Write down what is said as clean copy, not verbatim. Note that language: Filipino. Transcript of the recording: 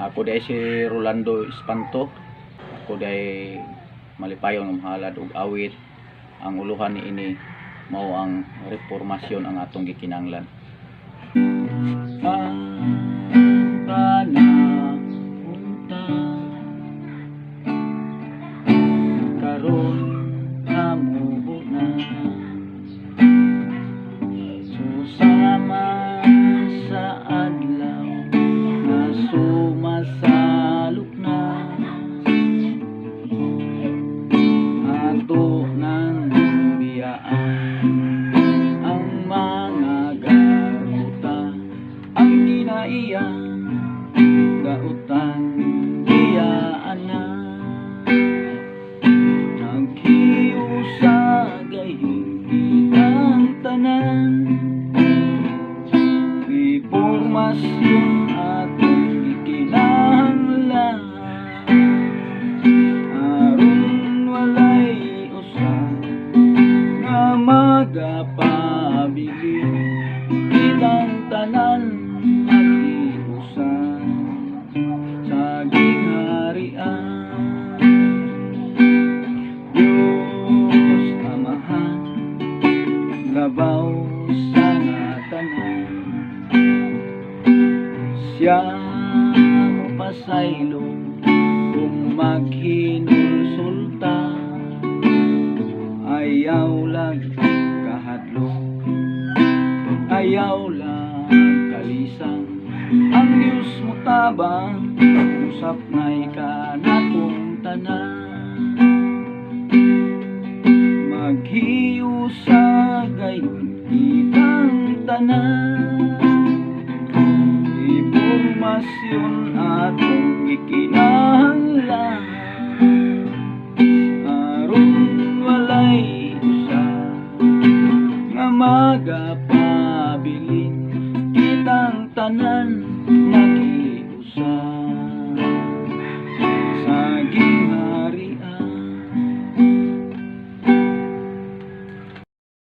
Ako day si Rolando Espanto. Ako day malipayon ng halad ug awit. Ang uluhan ni ini mao ang reformasyon ang atong gikinahanglan. Karon namubo na susama sa adlaw na sumasalok na ato ng biyaan ang mga garuta ang ginaiya gautan biyaan na naghiusagay ang tanan reformasyon atong gikinahanglan aron walay usa nga magapabili kitang tanan nagiusa sa gingharian. Diyos Amahan labaw sa tanan siya mapasaylo kung maghinulsulta ayaw lag kahadlok ayaw lag kalisang ang Diyos mo tabang usap ngay ka natong tanan maghiusagay kitang tanan reformasyon atong gikinahanglan aron walay usa nga magapabilin kitang tanan nagiusa.